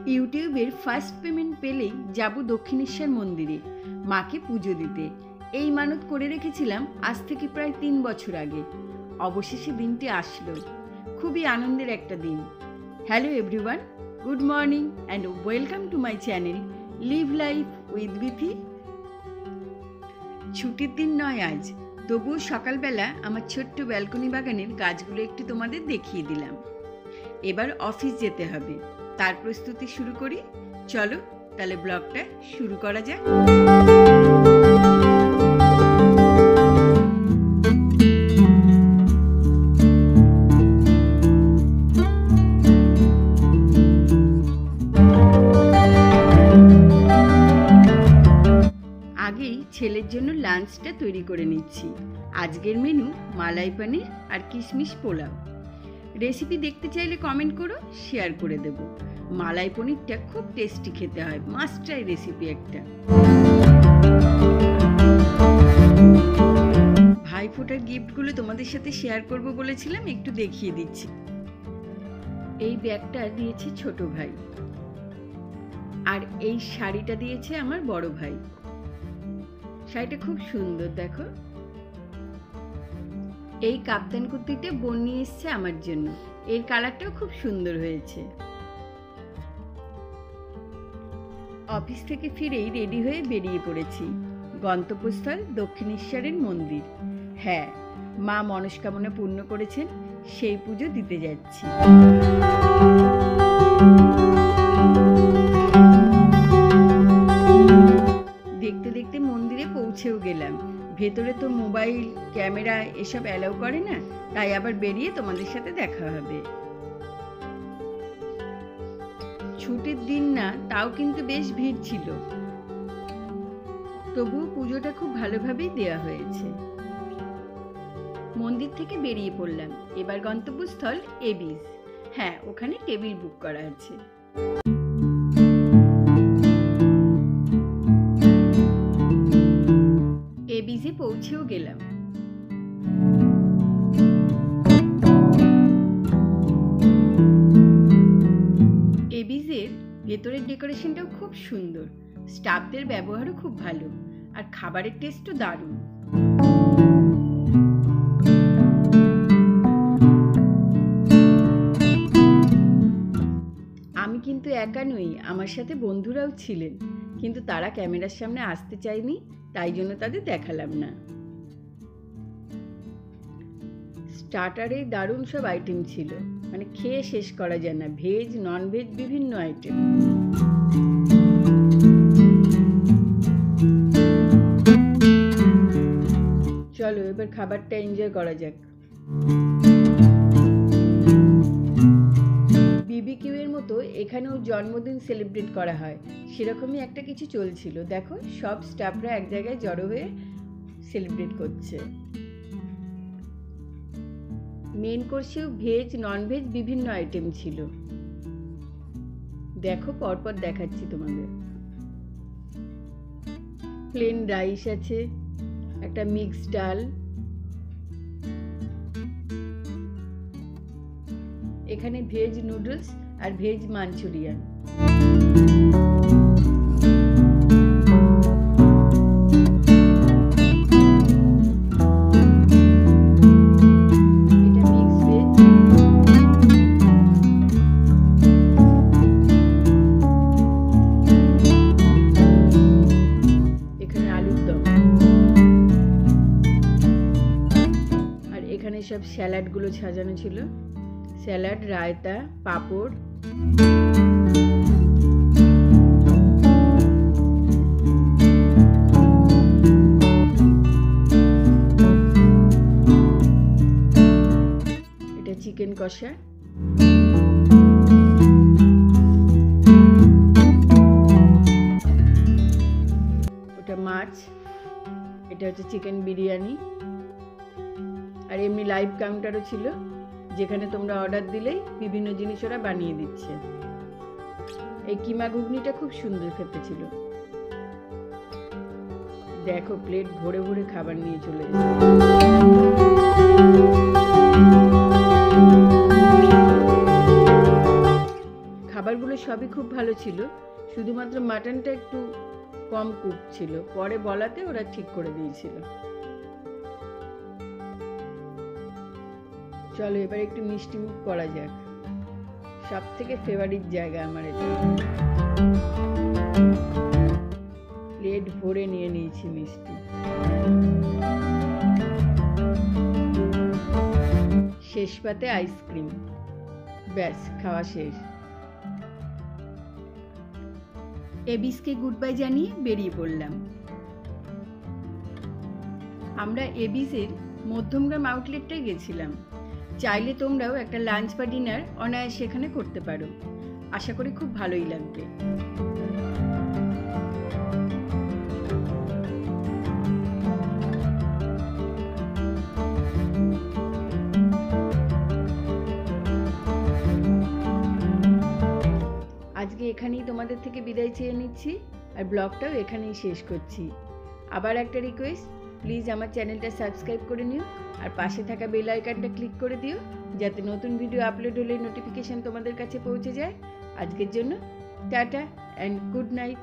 ইউটিউবের first payment পেলেই যাব দক্ষিণেশ্বর মন্দিরে মাকে পুজো দিতে। এই মানত করে রেখেছিলাম আজ থেকে প্রায় 3 বছর আগে। অবশেষে দিনটি আসলো। খুবই আনন্দের একটা দিন। Hello everyone, good morning and welcome to my channel leave life with Bithi. ছুটির দিন নয় আজ, তবুও সকালবেলা আমার ছোট্ট ব্যালকনি বাগানের গাছগুলো একটু তোমাদের দেখিয়ে দিলাম। এবার অফিস যেতে হবে, তার প্রস্তুতি শুরু করি। চলো তাহলে ব্লগটা শুরু করা যাক। আগেই ছেলের জন্য লাঞ্চটা তৈরি করে নিচ্ছি। আজকের মেনু মালাই পনির আর কিশমিশ পোলাও। রেসিপি দেখতে চাইলে কমেন্ট করো, শেয়ার করে দেব। মালাই পনিরটা খুব টেস্টি খেতে হয়, মাস্ট ট্রাই রেসিপি একটা। ভাইফোঁটার গিফটগুলো তোমাদের সাথে শেয়ার করব বলেছিলাম, একটু দেখিয়ে দিচ্ছি। এই ব্যাগটা দিয়েছে ছোট ভাই, আর এই শাড়িটা দিয়েছে আমার বড় ভাই। শাড়িটা খুব সুন্দর, দেখো। এই কাপ্তান কুর্তিটা বোন নিয়ে এসছে আমার জন্য, এর কালারটাও খুব সুন্দর হয়েছে। অফিস থেকে ফিরেই রেডি হয়ে বেরিয়ে পড়েছি। গন্তব্যস্থল দক্ষিণেশ্বরের মন্দির। হ্যাঁ, মা মনস্কামনা পূর্ণ করেছেন, সেই পুজো দিতে যাচ্ছি। দেখতে দেখতে মন্দিরে পৌঁছেও গেলাম। ভেতরে তো মোবাইল ক্যামেরা এসব অ্যালাউ করে না, তাই আবার বেরিয়ে তোমাদের সাথে দেখা হবে। ছুটির দিন না, তাও কিন্তু বেশ ভিড় ছিল। তবুও পুজোটা খুব ভালোভাবেই দেওয়া হয়েছে। মন্দির থেকে বেরিয়ে পড়লাম। এবার গন্তব্যস্থল এবিস। হ্যাঁ, ওখানে টেবিল বুক করা আছে। এবিসে পৌঁছেও গেলাম। এবিসের ভেতরের ডেকোরেশনটাও খুব সুন্দর, স্টাফদের ব্যবহারও খুব ভালো, আর খাবারের টেস্টও দারুণ। আমি কিন্তু একা নই, আমার সাথে বন্ধুরাও ছিলেন, কিন্তু তারা ক্যামেরার সামনে আসতে চায়নি, তাই জন্য তাদের দেখালাম না। স্টার্টারে দারুণ সব আইটেম ছিল, মানে খেয়ে শেষ করা যায় না। ভেজ নন ভেজ বিভিন্ন আইটেম। চলো এবার খাবারটা এনজয় করা যাক। বিবিকিউ এর মতো এখানেও জন্মদিন সেলিব্রেট করা হয়, সেরকমই একটা কিছু চলছিল। দেখো, সব স্টাফরা এক জায়গায় জড়ো হয়ে সেলিব্রেট করছে। মেন কোর্সেও ভেজ নন ভেজ বিভিন্ন আইটেম ছিল। দেখো, পরপর দেখাচ্ছি তোমাদের। প্লেন রাইস আছে, একটা মিক্সড ডাল, এখানে ভেজ নুডলস আর ভেজ মাঞ্চুরিয়ান। সব স্যালাডগুলো সাজানো ছিল, স্যালাড, রায়তা, পাঁপড়। এটা চিকেন কষা। ওটা মাছ। এটা হচ্ছে চিকেন বিরিয়ানি। আর এমনি লাইভ কাউন্টারও ছিল, যেখানে তোমরা অর্ডার দিলেই বিভিন্ন জিনিস ওরা বানিয়ে দিচ্ছে। এই কিমা ঘুগনিটা খুব সুন্দর খেতে ছিল। দেখো, প্লেট ভরে ভরে খাবার নিয়ে চলে এসেছে। খাবারগুলো সবই খুব ভালো ছিল, শুধুমাত্র মাটনটা একটু কম কুক ছিল, পরে বলাতে ওরা ঠিক করে দিয়েছিল। চলো এবার একটু মিষ্টি মুখ করা যাক। সব থেকে ফেভারিট জায়গা আমার এটা। প্লেট ভরে নিয়ে নিয়েছি মিষ্টি। শেষ পাতে আইসক্রিম। ব্যাস, খাওয়া শেষ। এবিসকে গুড বাই জানিয়ে বেরিয়ে পড়লাম। আমরা এবিসের মধ্যমগ্রাম আউটলেটটাই গেছিলাম। চাইলে তোমরাও একটা লাঞ্চ বা ডিনার অনায়াসে সেখানে করতে পারো। আশা করি খুব ভালোই লাগবে। আজকে এখানেই তোমাদের থেকে বিদায় চেয়ে নিচ্ছি, আর ব্লগটাও এখানেই শেষ করছি। আবার একটা রিকোয়েস্ট, প্লিজ আমার চ্যানেলটা সাবস্ক্রাইব করে নিও, আর পাশে থাকা বেল আইকনটা ক্লিক করে দিও, যাতে নতুন ভিডিও আপলোড হলে নোটিফিকেশন তোমাদের কাছে পৌঁছে যায়। আজকের জন্য টাটা অ্যান্ড গুড নাইট।